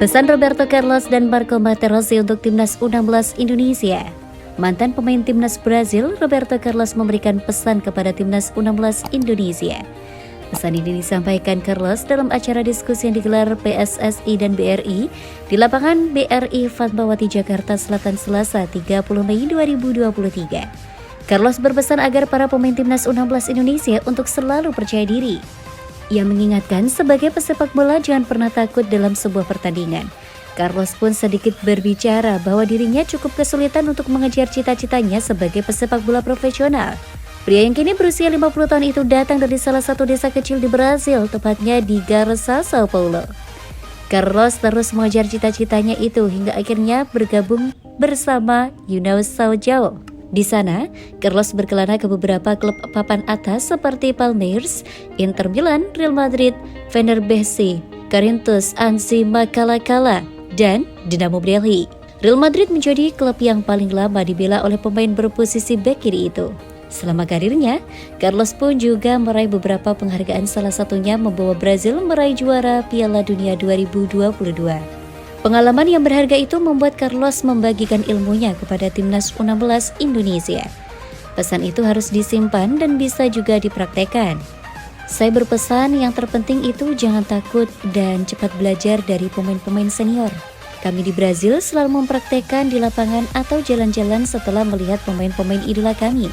Pesan Roberto Carlos dan Marco Materazzi untuk timnas U16 Indonesia. Mantan pemain timnas Brazil, Roberto Carlos memberikan pesan kepada timnas U16 Indonesia. Pesan ini disampaikan Carlos dalam acara diskusi yang digelar PSSI dan BRI di lapangan BRI Fatmawati Jakarta Selatan Selasa 30 Mei 2023. Carlos berpesan agar para pemain timnas U16 Indonesia untuk selalu percaya diri. Ia mengingatkan sebagai pesepak bola jangan pernah takut dalam sebuah pertandingan. Carlos pun sedikit berbicara bahwa dirinya cukup kesulitan untuk mengejar cita-citanya sebagai pesepak bola profesional. Pria yang kini berusia 50 tahun itu datang dari salah satu desa kecil di Brasil, tepatnya di Garça, Sao Paulo. Carlos terus mengejar cita-citanya itu hingga akhirnya bergabung bersama União São. Di sana, Carlos berkelana ke beberapa klub papan atas seperti Palmeiras, Inter Milan, Real Madrid, Fenerbahce, Corinthians, Ansi Makalakala, dan Dinamo Delhi. Real Madrid menjadi klub yang paling lama dibela oleh pemain berposisi bek kiri itu. Selama karirnya, Carlos pun juga meraih beberapa penghargaan, salah satunya membawa Brazil meraih juara Piala Dunia 2022. Pengalaman yang berharga itu membuat Carlos membagikan ilmunya kepada timnas U16 Indonesia. Pesan itu harus disimpan dan bisa juga dipraktekkan. Saya berpesan yang terpenting itu jangan takut dan cepat belajar dari pemain-pemain senior. Kami di Brazil selalu mempraktekkan di lapangan atau jalan-jalan setelah melihat pemain-pemain idola kami,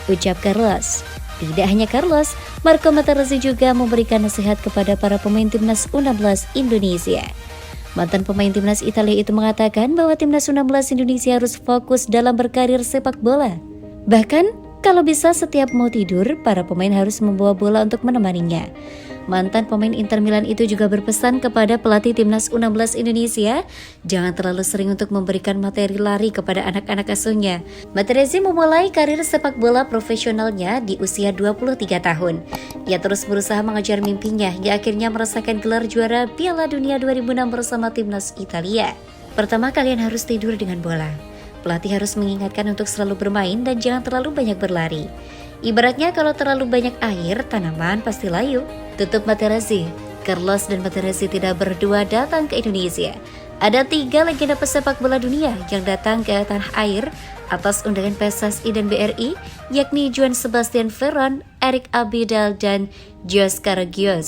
ucap Carlos. Tidak hanya Carlos, Marco Materazzi juga memberikan nasihat kepada para pemain timnas U16 Indonesia. Mantan pemain timnas Italia itu mengatakan bahwa timnas U16 Indonesia harus fokus dalam berkarir sepak bola. Bahkan, kalau bisa setiap mau tidur, para pemain harus membawa bola untuk menemaninya. Mantan pemain Inter Milan itu juga berpesan kepada pelatih timnas U16 Indonesia, jangan terlalu sering untuk memberikan materi lari kepada anak-anak asuhnya. Materazzi memulai karir sepak bola profesionalnya di usia 23 tahun. Ia terus berusaha mengejar mimpinya hingga akhirnya merasakan gelar juara Piala Dunia 2006 bersama timnas Italia. Pertama, kalian harus tidur dengan bola. Pelatih harus mengingatkan untuk selalu bermain dan jangan terlalu banyak berlari. Ibaratnya kalau terlalu banyak air, tanaman pasti layu, tutup Materazzi. Carlos dan Materazzi tidak berdua datang ke Indonesia. Ada 3 legenda pesepak bola dunia yang datang ke tanah air atas undangan PSSI dan BRI, yakni Joan Sebastian Veron, Eric Abidal, dan Jose Carragher.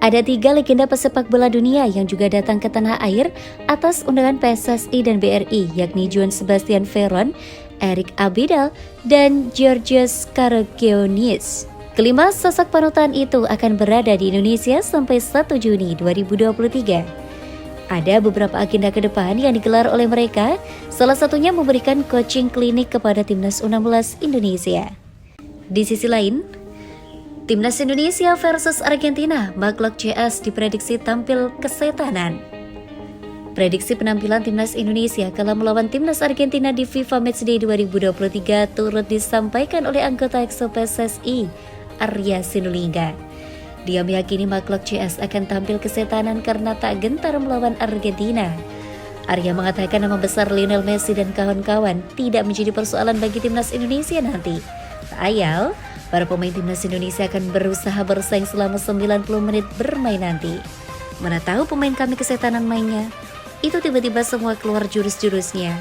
Ada 3 legenda pesepak bola dunia yang juga datang ke tanah air atas undangan PSSI dan BRI, yakni Joan Sebastian Veron, Eric Abidal, dan Georgios Karagionis. Kelima sosok panutan itu akan berada di Indonesia sampai 1 Juni 2023. Ada beberapa agenda ke depan yang digelar oleh mereka, salah satunya memberikan coaching klinik kepada timnas U16 Indonesia. Di sisi lain, timnas Indonesia versus Argentina, Maklok CS diprediksi tampil kesetanan. Prediksi penampilan timnas Indonesia kala melawan timnas Argentina di FIFA Matchday 2023 turut disampaikan oleh anggota EXO PSSI, Arya Sinulinga. Dia meyakini Maklok CS akan tampil kesetanan karena tak gentar melawan Argentina. Arya mengatakan nama besar Lionel Messi dan kawan-kawan tidak menjadi persoalan bagi timnas Indonesia nanti. Tak ayal, para pemain timnas Indonesia akan berusaha bersaing selama 90 menit bermain nanti. Mana tahu pemain kami kesetanan mainnya. Itu tiba-tiba semua keluar jurus-jurusnya,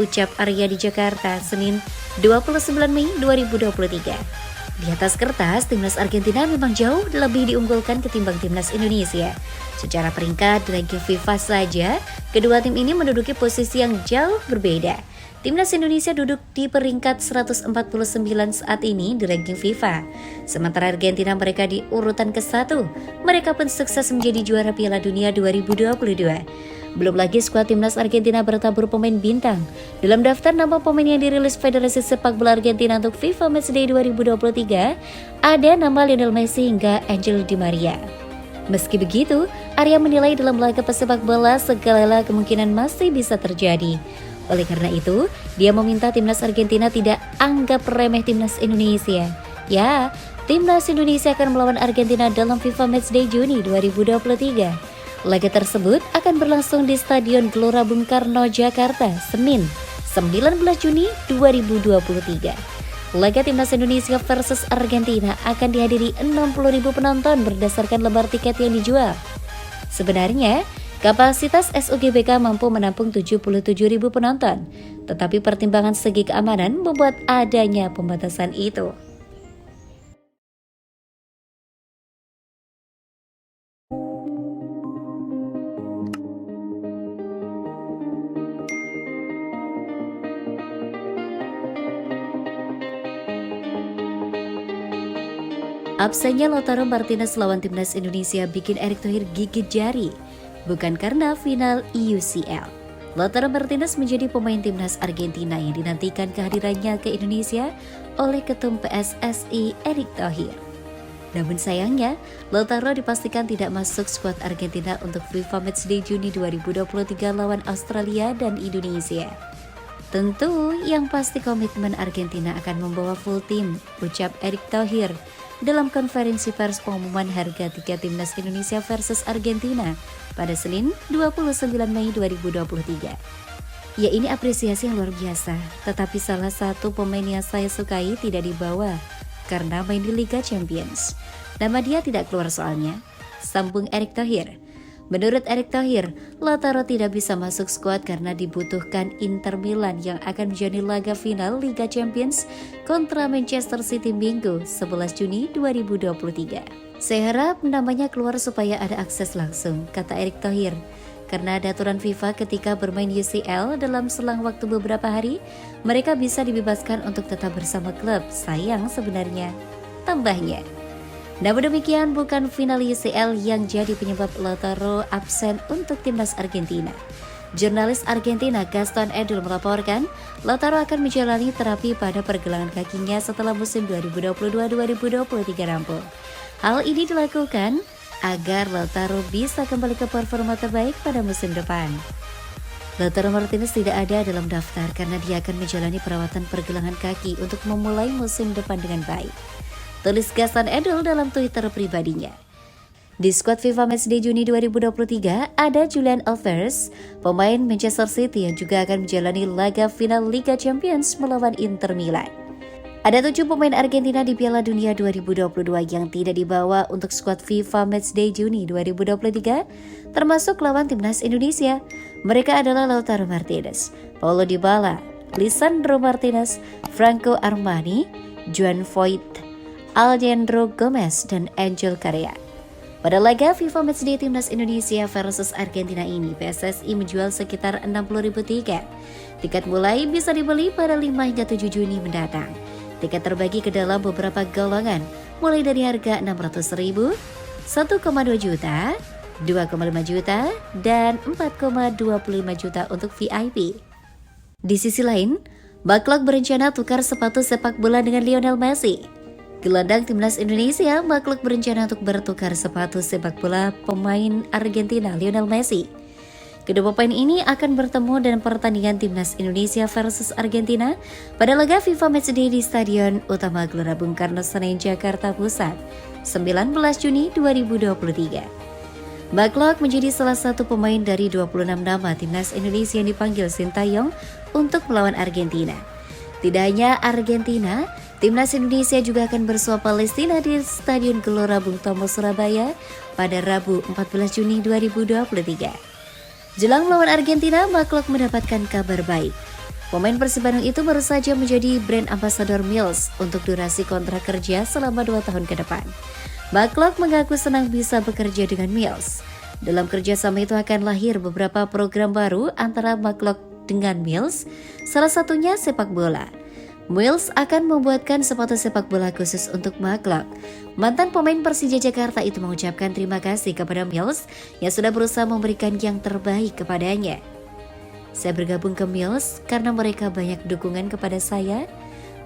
ucap Arya di Jakarta, Senin 29 Mei 2023. Di atas kertas, timnas Argentina memang jauh lebih diunggulkan ketimbang timnas Indonesia. Secara peringkat di ranking FIFA saja, kedua tim ini menduduki posisi yang jauh berbeda. Timnas Indonesia duduk di peringkat 149 saat ini di ranking FIFA. Sementara Argentina mereka di urutan ke-1. Mereka pun sukses menjadi juara Piala Dunia 2022. Belum lagi skuad timnas Argentina bertabur pemain bintang. Dalam daftar nama pemain yang dirilis Federasi Sepak Bola Argentina untuk FIFA Matchday 2023, ada nama Lionel Messi hingga Angel Di Maria. Meski begitu, Arya menilai dalam laga pesepak bola segala kemungkinan masih bisa terjadi. Oleh karena itu, dia meminta timnas Argentina tidak anggap remeh timnas Indonesia. Ya, timnas Indonesia akan melawan Argentina dalam FIFA Matchday Juni 2023. Laga tersebut akan berlangsung di Stadion Gelora Bung Karno, Jakarta, Senin 19 Juni 2023. Laga timnas Indonesia versus Argentina akan dihadiri 60.000 penonton berdasarkan lembar tiket yang dijual. Sebenarnya, Kapasitas SUGBK mampu menampung 77.000 penonton, tetapi pertimbangan segi keamanan membuat adanya pembatasan itu. Absennya Lautaro Martinez lawan timnas Indonesia bikin Erick Thohir gigit jari, bukan karena final UCL. Lautaro Martinez menjadi pemain timnas Argentina yang dinantikan kehadirannya ke Indonesia oleh Ketum PSSI Erick Thohir. Namun sayangnya, Lautaro dipastikan tidak masuk skuad Argentina untuk FIFA Matchday Juni 2023 lawan Australia dan Indonesia. Tentu yang pasti komitmen Argentina akan membawa full tim, ucap Erick Thohir dalam konferensi pers pengumuman harga tiket timnas Indonesia versus Argentina pada Senin 29 Mei 2023. Ya, ini apresiasi yang luar biasa, tetapi salah satu pemain yang saya sukai tidak dibawa karena main di Liga Champions. Nama dia tidak keluar soalnya, sambung Erick Thohir. Menurut Erick Thohir, Lautaro tidak bisa masuk skuad karena dibutuhkan Inter Milan yang akan menjadi laga final Liga Champions kontra Manchester City Minggu 11 Juni 2023. Saya harap namanya keluar supaya ada akses langsung, kata Erick Thohir. Karena ada aturan FIFA ketika bermain UCL dalam selang waktu beberapa hari, mereka bisa dibebaskan untuk tetap bersama klub. Sayang sebenarnya, tambahnya. Namun demikian bukan final UCL yang jadi penyebab Lautaro absen untuk timnas Argentina. Jurnalis Argentina Gaston Edul melaporkan, Lautaro akan menjalani terapi pada pergelangan kakinya setelah musim 2022-2023 rampung. Hal ini dilakukan agar Lautaro bisa kembali ke performa terbaik pada musim depan. Lautaro Martinez tidak ada dalam daftar karena dia akan menjalani perawatan pergelangan kaki untuk memulai musim depan dengan baik, tulis Gaston Edul dalam Twitter pribadinya. Di skuad FIFA Matchday Juni 2023 ada Julian Alvarez, pemain Manchester City yang juga akan menjalani laga final Liga Champions melawan Inter Milan. Ada 7 pemain Argentina di Piala Dunia 2022 yang tidak dibawa untuk skuad FIFA Matchday Juni 2023, termasuk lawan timnas Indonesia. Mereka adalah Lautaro Martinez, Paulo Dybala, Lisandro Martinez, Franco Armani, Juan Foyth, Alejandro Gomez, dan Angel Correa. Pada laga FIFA Matchday Timnas Indonesia versus Argentina ini, PSSI menjual sekitar 60.000 tiket. Tiket mulai bisa dibeli pada 5 hingga 7 Juni mendatang. Tiket terbagi ke dalam beberapa golongan, mulai dari harga 600.000, 1,2 juta, 2,5 juta, dan 4,25 juta untuk VIP. Di sisi lain, Baklok berencana tukar sepatu sepak bola dengan Lionel Messi. Gelandang timnas Indonesia, Baklok berencana untuk bertukar sepatu sepak bola pemain Argentina Lionel Messi. Kedua pemain ini akan bertemu dan pertandingan timnas Indonesia versus Argentina pada laga FIFA Matchday di Stadion Utama Gelora Bung Karno Senayan, Jakarta Pusat, 19 Juni 2023. Baklok menjadi salah satu pemain dari 26 nama timnas Indonesia yang dipanggil Sintayong untuk melawan Argentina. Tidak hanya Argentina, timnas Indonesia juga akan bersua Palestina di Stadion Gelora Bung Tomo, Surabaya pada Rabu 14 Juni 2023. Jelang melawan Argentina, Baklok mendapatkan kabar baik. Pemain Persib Bandung itu baru saja menjadi brand ambassador Mills untuk durasi kontrak kerja selama 2 tahun ke depan. Baklok mengaku senang bisa bekerja dengan Mills. Dalam kerjasama itu akan lahir beberapa program baru antara Baklok dengan Mills, salah satunya sepak bola. Mills akan membuatkan sepatu sepak bola khusus untuk Baklok. Mantan pemain Persija Jakarta itu mengucapkan terima kasih kepada Mills yang sudah berusaha memberikan yang terbaik kepadanya. Saya bergabung ke Mills karena mereka banyak dukungan kepada saya,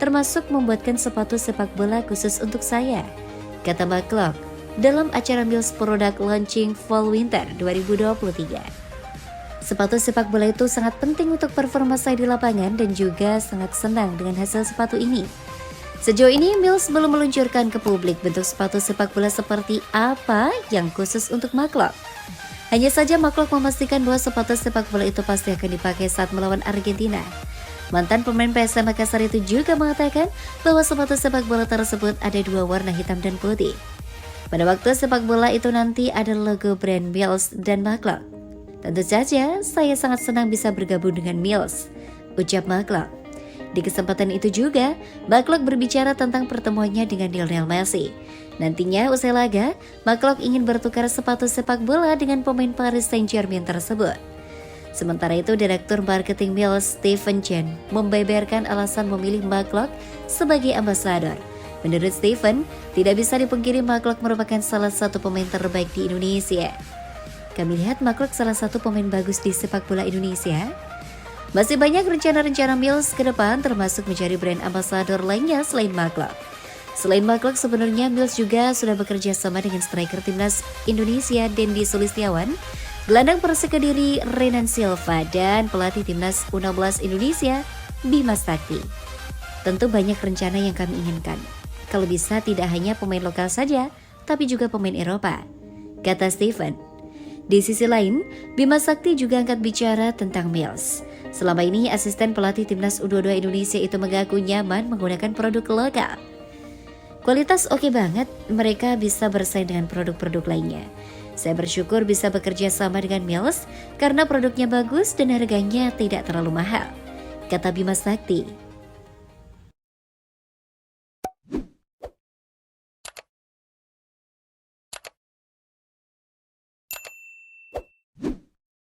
termasuk membuatkan sepatu sepak bola khusus untuk saya, kata Baklok dalam acara Mills Product Launching Fall Winter 2023. Sepatu sepak bola itu sangat penting untuk performa saya di lapangan dan juga sangat senang dengan hasil sepatu ini. Sejauh ini Mills belum meluncurkan ke publik bentuk sepatu sepak bola seperti apa yang khusus untuk Baklok. Hanya saja Baklok memastikan bahwa sepatu sepak bola itu pasti akan dipakai saat melawan Argentina. Mantan pemain PSM Makassar itu juga mengatakan bahwa sepatu sepak bola tersebut ada 2 warna hitam dan putih. Pada waktu sepak bola itu nanti ada logo brand Mills dan Baklok. Tentu saja, saya sangat senang bisa bergabung dengan Mills, ucap McClough. Di kesempatan itu juga, McClough berbicara tentang pertemuannya dengan Lionel Messi. Nantinya usai laga, McClough ingin bertukar sepatu sepak bola dengan pemain Paris Saint-Germain tersebut. Sementara itu, Direktur Marketing Mills, Stephen Chen, membeberkan alasan memilih McClough sebagai ambasador. Menurut Stephen, tidak bisa dipungkiri McClough merupakan salah satu pemain terbaik di Indonesia. Kami lihat McClough salah satu pemain bagus di sepak bola Indonesia. Masih banyak rencana-rencana Mills ke depan, termasuk mencari brand ambassador lainnya selain McClough. Selain McClough, sebenarnya Mills juga sudah bekerja sama dengan striker timnas Indonesia Dendi Sulistiawan, gelandang Persik Kediri Renan Silva, dan pelatih timnas U16 Indonesia Bima Sakti. Tentu banyak rencana yang kami inginkan. Kalau bisa tidak hanya pemain lokal saja, tapi juga pemain Eropa, kata Stephen. Di sisi lain, Bima Sakti juga angkat bicara tentang Mills. Selama ini, asisten pelatih timnas U22 Indonesia itu mengaku nyaman menggunakan produk lokal. Kualitas oke banget, mereka bisa bersaing dengan produk-produk lainnya. Saya bersyukur bisa bekerja sama dengan Mills karena produknya bagus dan harganya tidak terlalu mahal, kata Bima Sakti.